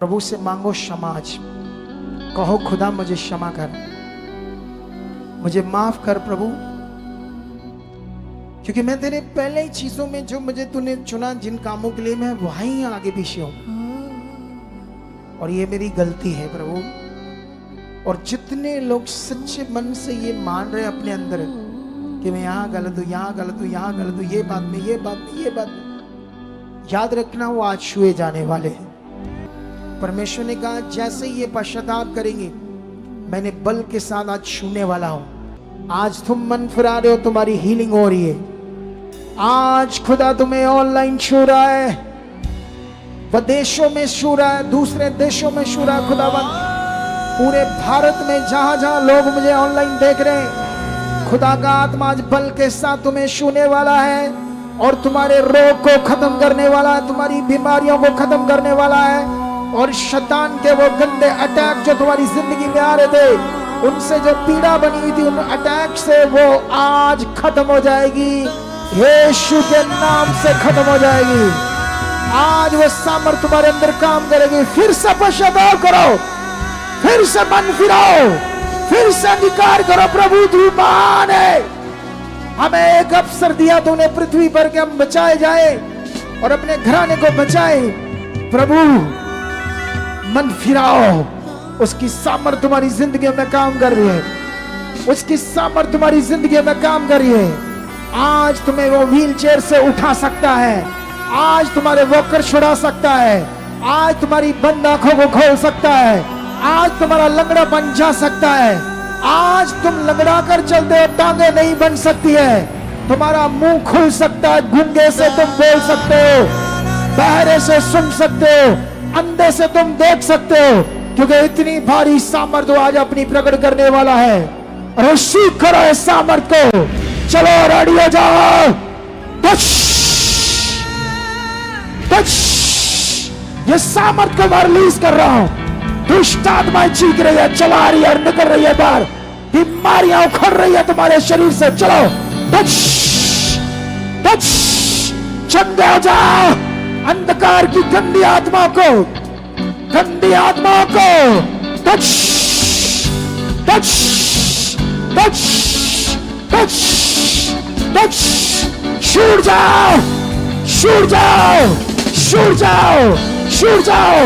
प्रभु से मांगो क्षमा। आज कहो खुदा मुझे क्षमा कर, मुझे माफ कर प्रभु, क्योंकि मैं तेरे पहले ही चीजों में जो मुझे तूने चुना, जिन कामों के लिए मैं वहीं आगे पीछे हूं, और ये मेरी गलती है प्रभु। और जितने लोग सच्चे मन से ये मान रहे अपने अंदर कि मैं यहाँ गलत हूँ, यहाँ गलत हूँ, यहाँ गलत हूँ, ये बात में, ये बात में, ये बात में, याद रखना वो आज छुए जाने वाले हैं। परमेश्वर ने कहा जैसे ये पश्चाताप करेंगे, मैंने बल के साथ आज छूने वाला हूं। आज तुम मन फिरा रहे हो, तुम्हारी हीलिंग हो रही है। आज खुदा तुम्हें ऑनलाइन छू रहा है, विदेशों में छू रहा है, दूसरे देशों में छू रहा है। खुदावन पूरे भारत में जहां जहां लोग मुझे ऑनलाइन देख रहे हैं, खुदा का आत्मा आज बल के साथ तुम्हें छूने वाला है और तुम्हारे रोग को खत्म करने वाला है, तुम्हारी बीमारियों को खत्म करने वाला है। और शैतान के वो गंदे अटैक जो तुम्हारी जिंदगी में आ रहे थे, उनसे जो पीड़ा बनी हुई थी, उन अटैक से वो आज खत्म हो जाएगी। यीशु के नाम से खत्म हो जाएगी। आज वो सामर्थ तुम्हारे अंदर काम करेगी। फिर से पश्चाताप करो, फिर से मन फिराओ, फिर से अंगीकार करो प्रभु तू महान है। हमें एक अवसर दिया तूने पृथ्वी पर के हम बचाए जाए और अपने घराने को बचाए। प्रभु मन फिराओ, उसकी सामर्थ तुम्हारी जिंदगी में काम कर रही है, उसकी सामर्थ तुम्हारी जिंदगी में काम कर रही है। आज तुम्हें वो व्हील चेयर से उठा सकता है, आज तुम्हारे वॉकर छुड़ा सकता है, आज तुम्हारी बंद आंखों को खोल सकता है, आज तुम्हारा लंगड़ापन जा सकता है। आज तुम लंगड़ा कर चलते हो, टांगे नहीं बन सकती है, तुम्हारा मुंह खुल सकता है, गूंगे से तुम बोल सकते हो, बहरे से सुन सकते हो, अंधे से तुम देख सकते हो, क्योंकि इतनी भारी सामर्थ आज अपनी प्रकट करने वाला है। और सीख करो इस सामर्थ को। चलो रेडी हो जाओ। टच टच, ये सामर्थ को मैं रिलीज कर रहा हूं। दुष्ट आत्माएं चीख रही है, चला रही है और निकल रही है बाहर, बीमारियां उखड़ रही है तुम्हारे शरीर से। चलो टच टच, चंगे हो जाओ। अंधकार की गंदी आत्मा को, गंदी आत्माओं को touch touch touch touch touch, छूट जाओ, छूट जाओ, छूट जाओ, छूट जाओ।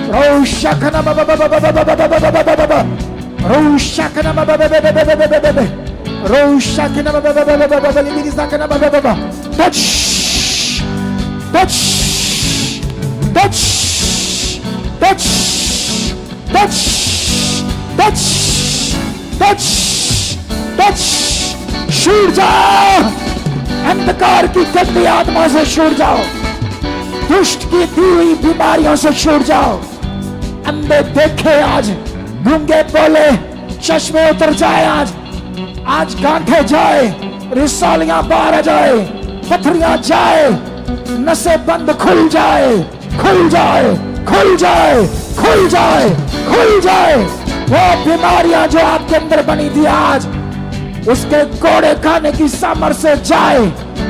रोशकना बाबा बाबा बाबा बाबा बाबा बाबा बाबा, रोशकना बाबा बाबा बाबा बाबा बाबा, रोशकना बाबा बाबा बाबा बाबा, लिमिट सकना बाबा बाबा। Touch touch touch touch touch touch touch touch, छूट जाओ। अंधकार की गंदी आत्मा से छूट जाओ, दुष्ट की दी हुई बीमारियों से छूट जाओ। अंधे देखे आज, गूंगे बोले, चश्मे उतर जाए आज, आज गांठे जाए, रिसालियां बाहर आ जाए, पथरियां जाए, नसें बंद खुल जाए, खुल जाए, खुल जाए, खुल जाए, खुल जाए। वो बीमारियां जो आपके अंदर बनी थी, आज उसके कोड़े खाने की सामर्थ्य से जाए,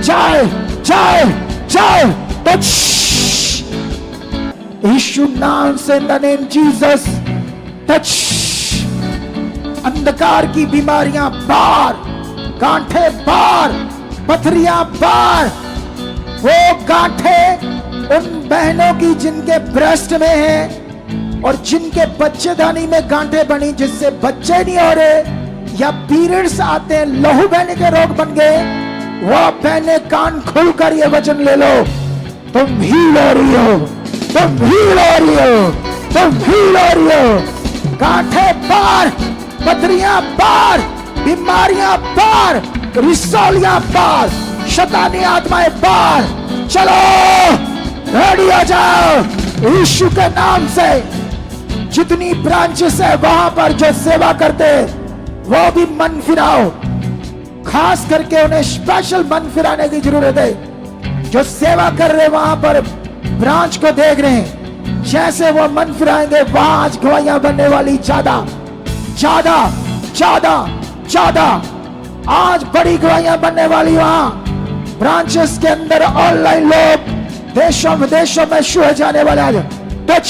जाए, जाए, जाए। टच यीशु नाम से, in the name Jesus, touch. अंधकार की बीमारियां बाहर, गांठे बाहर, पथरियां बाहर। वो गांठे उन बहनों की जिनके ब्रेस्ट में है और जिनके बच्चेदानी में गांठे बनी, जिससे बच्चे नहीं हो रहे या पीरियड्स आते हैं, लहू बहने के रोग बन गए, वो बहने कान खुलकर ये वचन ले लो, तुम हील हो रही हो, तुम हील हो रही हो, तुम हील हो रही हो। गांठे बाहर, पथरियां बाहर, बीमारियां बाहर, रिसालियां बाहर, शैतानी आत्माएं बाहर। चलो रेडी हो जाओ यीशु के नाम से। जितनी ब्रांचेस है वहां पर जो सेवा करते, वो भी मन फिराओ। खास करके उन्हें स्पेशल मन फिराने की जरूरत है। जो सेवा कर रहे वहां पर ब्रांच को देख रहे हैं, जैसे वो मन फिराएंगे, वहां आज गवाहियां बनने वाली ज्यादा ज्यादा ज्यादा ज्यादा। आज बड़ी गवाहियां बनने वाली वहां ब्रांचेस के अंदर। ऑनलाइन लोग देशों विदेशों में छुए जाने वाले आज टच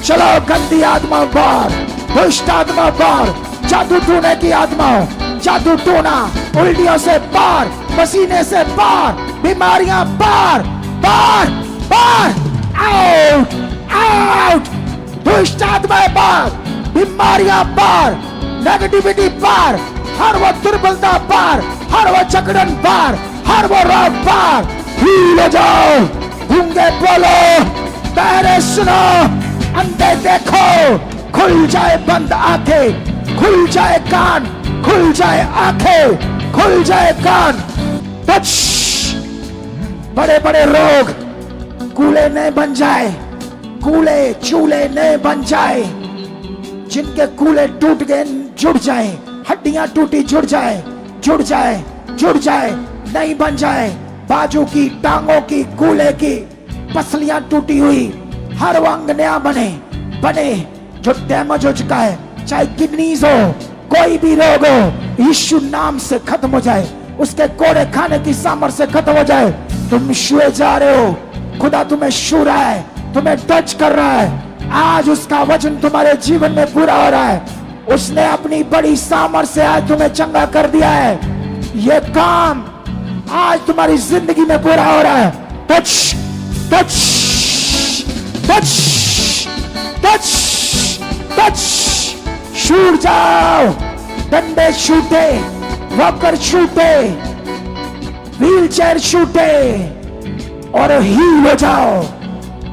चलो गंदी आत्मा बाहर, दुष्ट आत्मा बाहर, जादू टूने की आत्माओं, जादू टूना, उल्टियों से बाहर, पसीने से बाहर, बीमारियां बाहर, बाहर, बाहर, आउट, आउट, दुष्ट आत्माएं बाहर, बीमारियां बाहर, नेगेटिविटी बाहर, हर वो दुर्बलता बाहर, हर वो जकड़न बाहर, हर वो रोग बाहर, हील हो जाओ, गूंगे बोलो, बहरे सुनो, अंधे देखो, खुल जाए बंद आंखें, खुल जाए कान, खुल जाए आंखें, खुल जाए कान। टच, बड़े बड़े रोग कूले नहीं बन जाए, कूले चूले नहीं बन जाए, जिनके कूले टूट गए जुड़ जाए, हड्डियां टूटी जुड़ जाए, जुड़ जाए, जुड़ जाए, नहीं बन जाए, बाजू की, टांगों की, कूले की पसलियां टूटी हुई, हर वो अंग नया बने, बने, जो डैमेज हो चुका है, चाहे किडनीज हो, कोई भी रोग हो, यीशु नाम से खत्म हो जाए, उसके कोड़े खाने की सामर्थ्य से खत्म हो जाए। तुम छुए जा रहे हो, खुदा तुम्हें छू रहा है, तुम्हें टच कर रहा है, आज उसका वचन तुम्हारे जीवन में पूरा हो रहा है, उसने अपनी बड़ी सामर्थ्य से आज तुम्हें चंगा कर दिया है, ये काम आज तुम्हारी जिंदगी में पूरा हो रहा है। Touch, touch, touch, touch, touch, छूट जाओ, डंडे छूटे, वॉकर छूटे, व्हील चेयर छूटे और हील हो जाओ,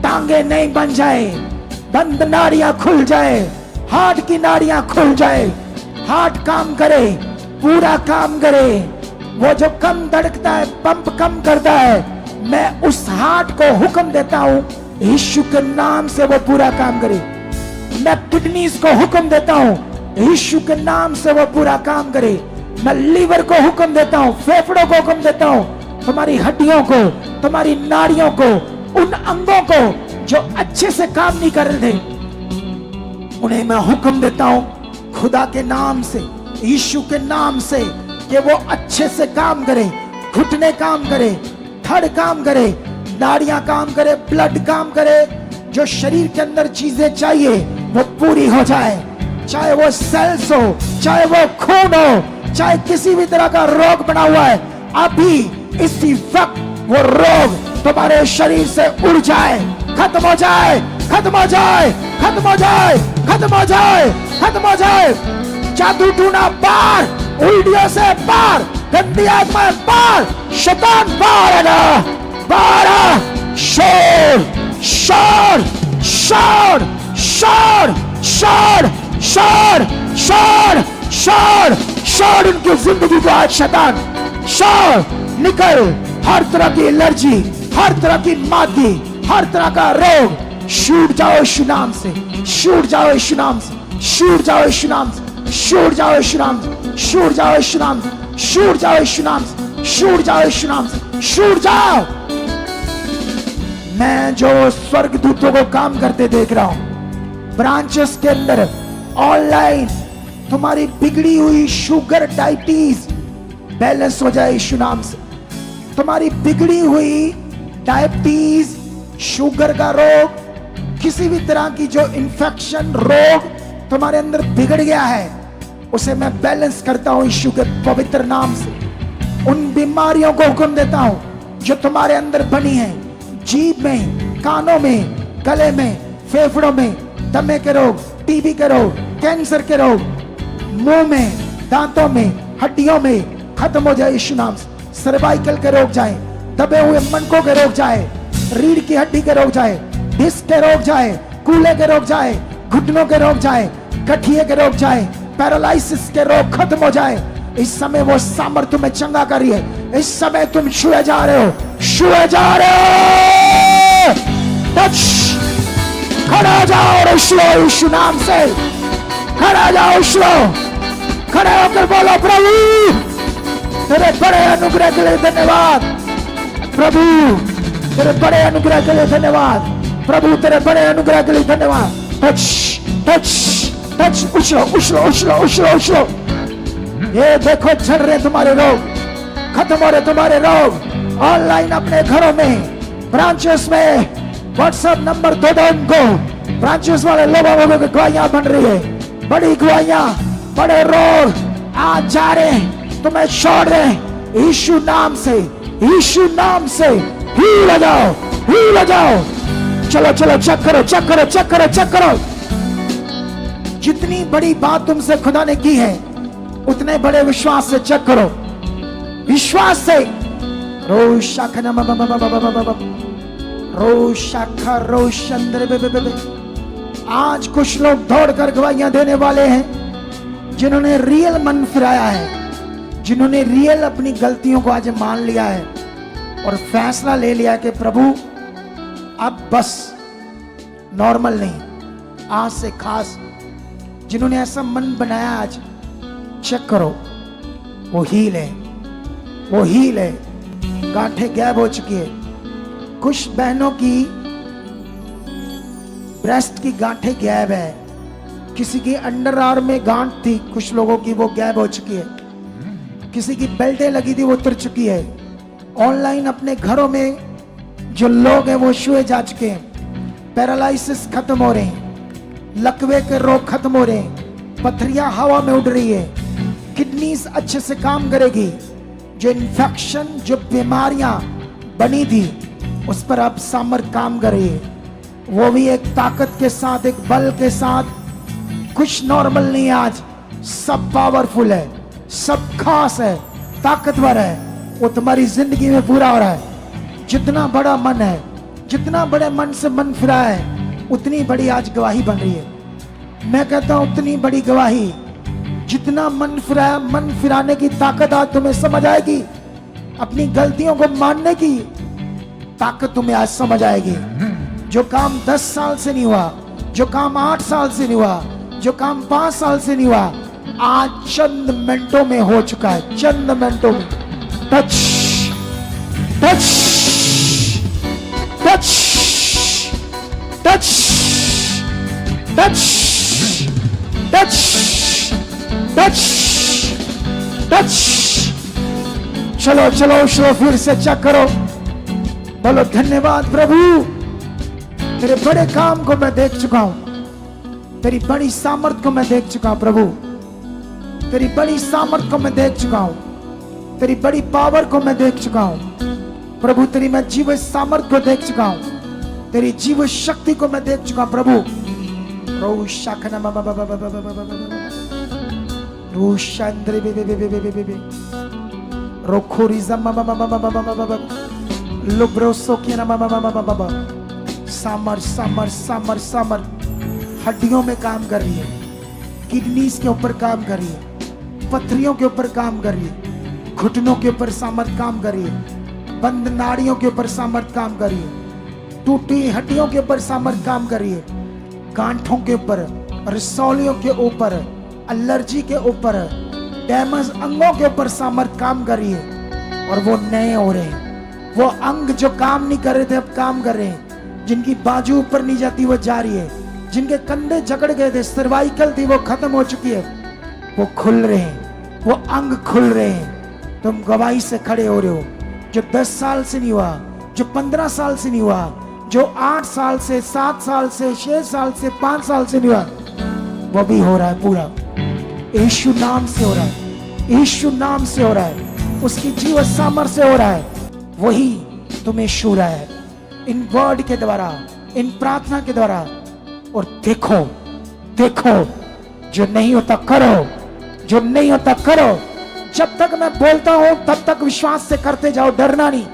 टांगे नहीं बन जाए, बंद नाड़ियां खुल जाए, हार्ट की नाड़ियां खुल जाए, हार्ट काम करे, पूरा काम करे, वो जो कम धड़कता है, पंप कम करता है, मैं उस हार्ट को हुक्म देता हूं, यीशु के नाम से वो पूरा काम करे। मैं किडनीज को हुक्म देता हूं, यीशु के नाम से वो पूरा काम करे। मैं लीवर को हुक्म देता हूं, फेफड़ों को हुक्म देता हूं, तुम्हारी हड्डियों को, तुम्हारी नाड़ियों को, उन अंगों को जो अच्छे से काम नहीं कर रहे थे, उन्हें मैं हुक्म देता हूं खुदा के नाम से, यीशु के नाम से, कि वो अच्छे से काम करे, घुटने काम करे, धड़ काम करे, नाड़ियां काम करे, ब्लड काम करे, जो शरीर के अंदर चीजें चाहिए वो पूरी हो जाए, चाहे वो सेल्स हो, चाहे वो खून हो, चाहे किसी भी तरह का रोग बना हुआ है, अभी इसी वक्त वो रोग तुम्हारे शरीर से उड़ जाए, खत्म हो जाए, खत्म हो जाए, खत्म हो जाए, खत्म हो जाए, खत्म हो जाए। जादू टूना पार, उल्टियों से पार, गंदी आत्मा पार, शैतान बाहर आना, बाहर आ, शोर, शोर, शोर, शोर, शोर, शोर, शोर, शोर, शोर, उनकी जिंदगी को आज शैतान, शोर, निकल, हर तरह की एलर्जी, हर तरह की मादगी, हर तरह का रोग, छूट जाओ यीशु नाम से, छूट जाओ यीशु नाम से, छूट जाओ यीशु नाम से, छूट जाओ यीशु नाम से, छूट जाओ यीशु नाम से, छूट जाओ यीशु नाम से, छूट जाओ यीशु नाम से, छूट जाओ। मैं जो स्वर्गदूतों को काम करते देख रहा हूं, ब्रांचेस के अंदर, ऑनलाइन, तुम्हारी बिगड़ी हुई शुगर, डायबिटीज बैलेंस हो जाए यीशु नाम से। तुम्हारी बिगड़ी हुई डायबिटीज, शुगर का रोग, किसी भी तरह की जो इन्फेक्शन, रोग तुम्हारे अंदर बिगड़ गया है, उसे मैं बैलेंस करता हूं यीशु के पवित्र नाम से। उन बीमारियों को हुक्म देता हूं जो तुम्हारे अंदर बनी है, जीभ में, कानों में, गले में, फेफड़ों में, दमे के रोग, टीबी के रोग, कैंसर के रोग, मुंह में, दांतों में, हड्डियों में, खत्म हो जाए यीशु नाम से। सर्वाइकल के रोग जाए, दबे हुए मनकों के रोग जाए, रीढ़ की हड्डी के रोग जाए, डिस्क के रोग जाए, कूल्हे के रोग जाए, घुटनों के रोग जाए, गठिए के रोग जाए, पैरालिसिस के रोग खत्म हो जाए। इस समय वो सामर्थ्य तुम्हें चंगा कर रही है, इस समय तुम छुए जा रहे हो, छुए जा रहे हो। टच, खड़ा हो जाओ और उछलो यीशु नाम से, खड़ा जाओ, उछलो, खड़े होकर बोलो प्रभु तेरे बड़े अनुग्रह के लिए धन्यवाद, प्रभु तेरे बड़े अनुग्रह के लिए धन्यवाद, प्रभु तेरे बड़े अनुग्रह के लिए धन्यवाद। टच, टच, टच, उछलो, उछलो, उछलो, उछलो, उछलो। ये देखो झड़ रहे तुम्हारे रोग, खत्म हो रहे तुम्हारे रोग। ऑनलाइन अपने घरों में, ब्रांचेस में, व्हाट्सएप नंबर दो उनको, ब्रांचेस वाले लोगों में गवाहियां बन रही है, बड़ी गवाहियां, बड़े रोग आज जा रहे हैं, तुम्हें छोड़ रहे हैं। यीशु नाम से, यीशु नाम से हील हो जाओ, हील हो जाओ। चलो चलो चेक करो, चेक करो, चेक करो, चेक करो। जितनी बड़ी बात तुमसे खुदा ने की है उतने बड़े विश्वास से चेक करो, विश्वास से। आज कुछ लोग दौड़कर गवाहियां देने वाले हैं जिन्होंने रियल मन फिराया है, जिन्होंने रियल अपनी गलतियों को आज मान लिया है और फैसला ले लिया कि प्रभु अब बस नॉर्मल नहीं, आज से खास। जिन्होंने ऐसा मन बनाया आज चेक करो, वो हील है, वो हील है। गांठें गायब हो चुकी है। कुछ बहनों की ब्रेस्ट की गांठें गायब है, किसी की अंडर आर्म में गांठ थी, कुछ लोगों की वो गायब हो चुकी है, किसी की बेल्टें लगी थी वो उतर चुकी है। ऑनलाइन अपने घरों में जो लोग हैं वो छुए जा चुके हैं। पैरालिसिस खत्म हो रहे हैं, लकवे के रोग खत्म हो रहे हैं, पथरियां हवा में उड़ रही है, किडनीज अच्छे से काम करेगी। जो इन्फेक्शन, जो बीमारियां बनी थी उस पर अब सामर्थ्य काम कर रही है, वो भी एक ताकत के साथ, एक बल के साथ। कुछ नॉर्मल नहीं, आज सब पावरफुल है, सब खास है, ताकतवर है। वो तुम्हारी जिंदगी में पूरा हो रहा है। जितना बड़ा मन है, जितना बड़े मन से मन फिरा है, उतनी बड़ी आज गवाही बन रही है। मैं कहता हूं उतनी बड़ी गवाही, जितना मन फिराया, मन फिराने की ताकत आज तुम्हें समझ आएगी। अपनी गलतियों को मानने की ताकत तुम्हें आज समझ आएगी। जो काम 10 साल से नहीं हुआ, जो काम 8 साल से नहीं हुआ, जो काम 5 साल से नहीं हुआ, आज चंद मिनटों में हो चुका है, चंद मिनटों में। Touch touch touch touch touch touch touch touch. चलो चलो चलो, फिर से चेक करो। बोलो धन्यवाद प्रभु, तेरे बड़े काम को मैं देख चुका हूं, तेरी बड़ी सामर्थ को मैं देख चुका हूं प्रभु, तेरी बड़ी सामर्थ को मैं देख चुका हूं, तेरी बड़ी पावर को मैं देख चुका हूं प्रभु, तेरी मैं जीव सामर्थ को देख चुका हूं, तेरी जीव शक्ति को मैं देख चुका हूं प्रभु। सामर सामर सामर सामर हड्डियों में काम कर रही है, किडनीज के ऊपर काम कर रही है, पथरियों के ऊपर काम कर रही है, घुटनों के ऊपर सामर्थ काम कर रही है, बंद नाड़ियों के ऊपर सामर्थ काम कर रही है, टूटी हड्डियों के ऊपर सामर्थ काम कर रही है, गांठों के ऊपर, रसौलियों के ऊपर, एलर्जी के ऊपर, डैमेज अंगों के ऊपर सामर्थ काम कर रही है। और वो नए हो रहे हैं, वो अंग जो काम नहीं कर रहे थे अब काम कर रहे हैं, जिनकी बाजू ऊपर नहीं जाती वो जा रही है, जिनके कंधे जकड़ गए थे, सर्वाइकल थी वो खत्म हो चुकी है, वो खुल रहे हैं, वो अंग खुल रहे हैं। तुम गवाही से खड़े हो रहे हो। जो 10 साल से नहीं हुआ, जो 15 साल से नहीं हुआ, जो 8 साल से, 7 साल से, 6 साल से, 5 साल से नहीं हुआ, वो भी हो रहा है पूरा। यीशु नाम से हो रहा है, यीशु नाम से हो रहा है, उसकी जीव सामर्थ्य से हो रहा है। वही तुम्हें छू रहा है इन वर्ड के द्वारा, इन प्रार्थना के द्वारा। और देखो देखो, जो नहीं होता करो, जो नहीं होता करो। जब तक मैं बोलता हूं तब तक विश्वास से करते जाओ, डरना नहीं।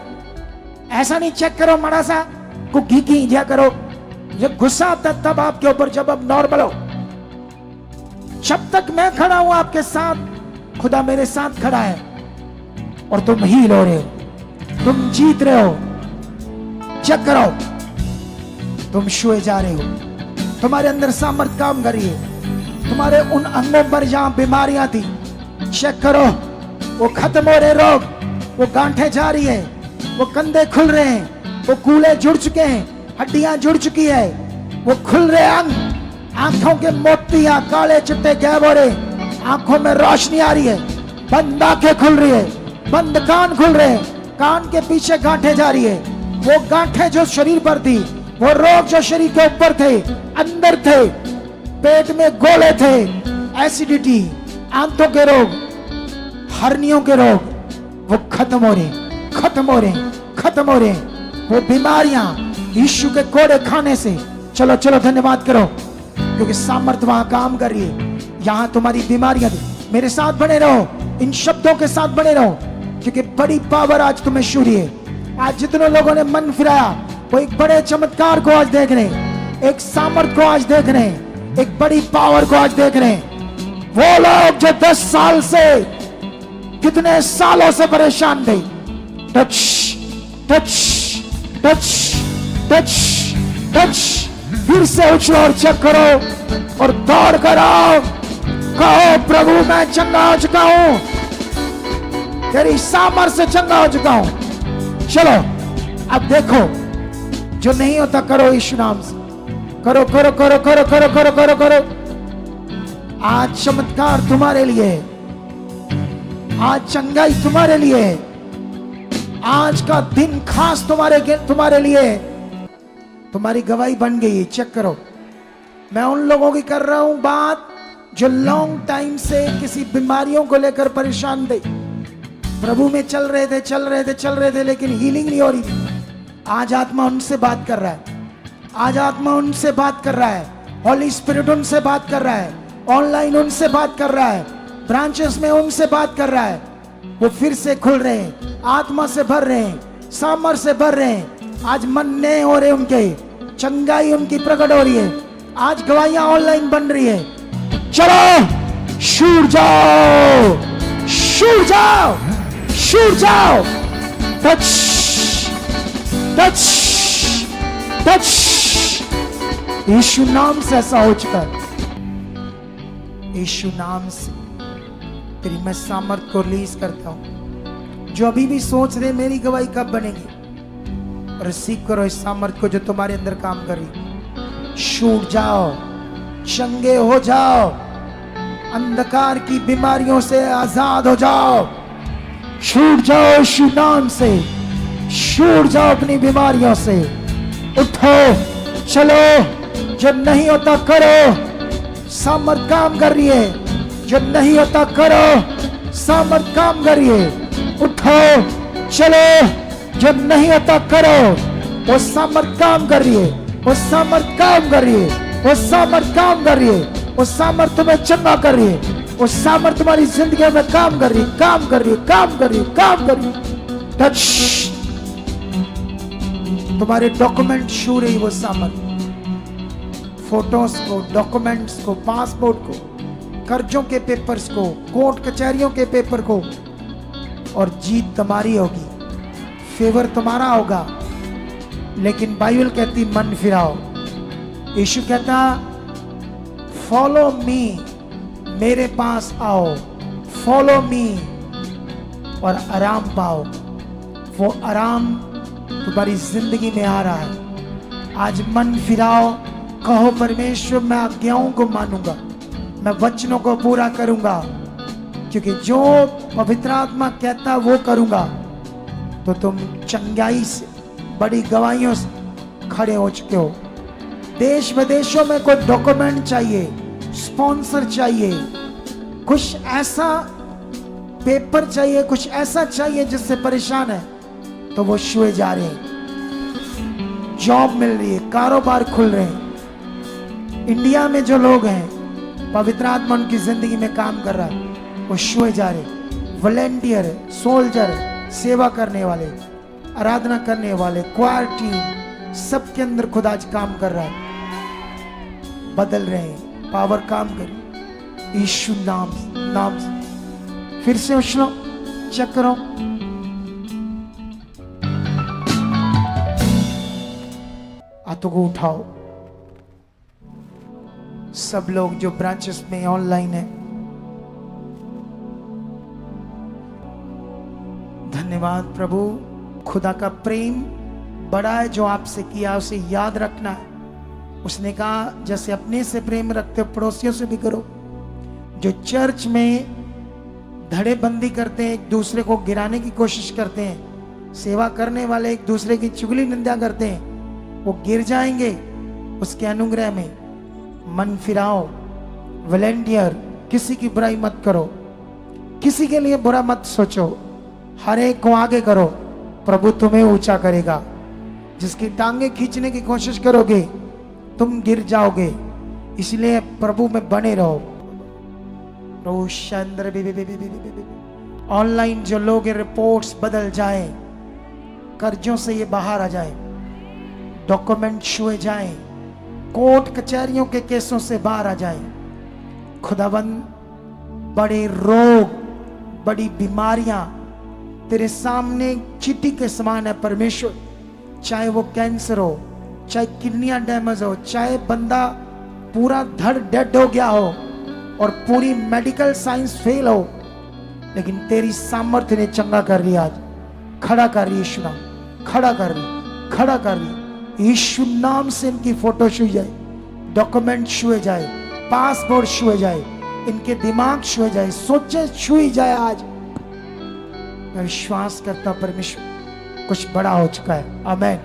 ऐसा नहीं चेक करो माड़ा सा को घी जा करो। जब गुस्सा आता तब आपके ऊपर, जब अब नॉर्मल हो। जब तक मैं खड़ा हूं आपके साथ, खुदा मेरे साथ खड़ा है और तुम हील हो रहे हो, तुम जीत रहे हो। चेक करो, तुम छुए जा रहे हो, तुम्हारे अंदर सामर्थ काम कर रही है, तुम्हारे उन अंगों पर जहां बीमारियां थी, चेक करो वो खत्म हो रहे रोग, वो गांठें जा रही है, वो कंधे खुल रहे हैं, वो कूले जुड़ चुके हैं, हड्डियां जुड़ चुकी है, वो खुल रहे अंग, आंखों के मोतियां काले चिट्टे गायब हो रहे, आंखों में रोशनी आ रही है, बंद आंखें खुल रही है, बंद कान खुल रहे हैं, कान के पीछे गांठें जा रही है, वो गांठें जो शरीर पर थी वो रोग जो शरीर के ऊपर थे, अंदर थे, पेट में गोले थे, एसिडिटी, आंतों के रोग, हर्नियों के रोग, वो खत्म हो रहे, खत्म हो रहे, खत्म हो रहे। वो बीमारियां यीशु के कोड़े खाने से, चलो चलो धन्यवाद करो, क्योंकि सामर्थ वहां काम कर रही है। यहां तुम्हारी बीमारियां, मेरे साथ बने रहो, इन शब्दों के साथ बने रहो, क्योंकि बड़ी पावर आज तुम्हें छू रही है। आज जितने लोगों ने मन फिराया, वो एक बड़े चमत्कार को आज देख रहे हैं, एक सामर्थ को आज देख रहे हैं, एक बड़ी पावर को आज देख रहे हैं। वो लोग जो 10 साल से, कितने सालों से परेशान थे, touch touch touch touch touch, फिर से उछलो और चेक करो और दौड़ कर आओ, कहो प्रभु मैं चंगा हो चुका हूं, तेरी सामर्थ से चंगा हो चुका हूं। चलो अब देखो, जो नहीं होता करो यीशु नाम से, करो करो करो करो करो करो करो करो। आज चमत्कार तुम्हारे लिए, आज चंगाई तुम्हारे लिए, आज का दिन खास तुम्हारे लिए, तुम्हारी गवाही बन गई है। चेक करो, मैं उन लोगों की कर रहा हूं बात जो लॉन्ग टाइम से किसी बीमारियों को लेकर परेशान थे, प्रभु में चल रहे थे चल रहे थे चल रहे थे, लेकिन हीलिंग नहीं हो रही थी। आज आत्मा उनसे बात कर रहा है, आज आत्मा उनसे बात कर रहा है, हॉली स्पिरिट उनसे बात कर रहा है, ऑनलाइन उनसे बात कर रहा है, ब्रांचेस में उनसे बात कर रहा है। वो फिर से खुल रहे हैं, आत्मा से भर रहे हैं, सामर्थ से भर रहे हैं। आज मन नए हो रहे उनके, चंगाई उनकी प्रकट हो रही है, आज गवाहियां ऑनलाइन बन रही है। चलो शूर जाओ, शूर जाओ, शूर जाओ, टच टच टच, यीशु नाम से ऐसा हो चुका है। यीशु नाम से तेरी मैं सामर्थ को रिलीज करता हूं। जो अभी भी सोच रहे मेरी गवाही कब बनेगी, रिसीव करो इस सामर्थ को जो तुम्हारे अंदर काम कर रही। छूट जाओ, चंगे हो जाओ, अंधकार की बीमारियों से आजाद हो जाओ, छूट जाओ यीशु नाम से, छूट जाओ अपनी बीमारियों से। उठो चलो, जो नहीं होता करो, सामर्थ काम कर रही है, जो नहीं होता करो, सामर्थ काम कर रही है। उठो चलो, जो नहीं होता करो, वो सामर्थ काम कर रही है, वो सामर्थ काम कर रही है, वो सामर्थ काम कर रही है, वो सामर्थ तुम्हें चंगा कर रही है, वो सामर्थ तुम्हारी जिंदगी में काम कर रही है, काम कर रही है, काम कर रही है, काम कर रही है। टच, तुम्हारे डॉक्यूमेंट छू रही वो सामर्थ, फोटोज को, डॉक्यूमेंट्स को, पासपोर्ट को, कर्जों के पेपर्स को, कोर्ट कचहरियों के पेपर को, और जीत तुम्हारी होगी, फेवर तुम्हारा होगा। लेकिन बाइबल कहती मन फिराओ। यीशु कहता फॉलो मी, मेरे पास आओ, फॉलो मी और आराम पाओ। वो आराम तुम्हारी जिंदगी में आ रहा है। आज मन फिराओ, कहो परमेश्वर मैं आज्ञाओं को मानूंगा, मैं वचनों को पूरा करूंगा, क्योंकि जो पवित्र आत्मा कहता वो करूंगा। तो तुम चंगाई से, बड़ी गवाहियों से खड़े हो चुके हो। देश विदेशों में कोई डॉक्यूमेंट चाहिए, स्पॉन्सर चाहिए, कुछ ऐसा पेपर चाहिए, कुछ ऐसा चाहिए जिससे परेशान है, तो वो छुए जा रहे हैं। जॉब मिल रही है, कारोबार खुल रहे हैं। इंडिया में जो लोग हैं, पवित्र आत्मा उनकी जिंदगी में काम कर रहा है, वो छुए जा रहे। वॉलेंटियर, सोल्जर, सेवा करने वाले, आराधना करने वाले, क्वायर टीम, सबके अंदर खुदा आज काम कर रहा है, बदल रहे हैं, पावर काम कर रही है। यीशु नाम से फिर से उछलो, चेक करो। हाथों को उठाओ। सब लोग जो ब्रांचेस में ऑनलाइन है, धन्यवाद प्रभु। खुदा का प्रेम बड़ा है जो आपसे किया, उसे याद रखना है। उसने कहा जैसे अपने से प्रेम रखते हो पड़ोसियों से भी करो। जो चर्च में धड़ेबंदी करते हैं, एक दूसरे को गिराने की कोशिश करते हैं, सेवा करने वाले एक दूसरे की चुगली निंदा करते हैं, वो गिर जाएंगे उसके अनुग्रह में। मन फिराओ, वॉलेंटियर, किसी की बुराई मत करो, किसी के लिए बुरा मत सोचो, हर एक को आगे करो, प्रभु तुम्हें ऊंचा करेगा। जिसकी टांगे खींचने की कोशिश करोगे तुम गिर जाओगे, इसलिए प्रभु में बने रहो। ऑनलाइन जो लोग रिपोर्ट्स बदल जाए, कर्जों से ये बाहर आ जाए, डॉक्यूमेंट छुए जाएं, कोर्ट कचहरियों के केसों से बाहर आ जाएं। खुदाबंद बड़े रोग, बड़ी बीमारियां तेरे सामने चींटी के समान है परमेश्वर। चाहे वो कैंसर हो, चाहे किडनियां डैमेज हो, चाहे बंदा पूरा धड़ डेड हो गया हो और पूरी मेडिकल साइंस फेल हो, लेकिन तेरी सामर्थ्य ने चंगा कर रही। आज खड़ा कर रही यीशु नाम, खड़ा कर रही, खड़ा कर रही। यीशु नाम से इनकी फोटो छुई जाए, डॉक्यूमेंट छुए जाए, पासपोर्ट छुए जाए, इनके दिमाग छुए जाए, सोचे छुई जाए। आज मैं विश्वास करता परमेश्वर कुछ बड़ा हो चुका है। आमीन।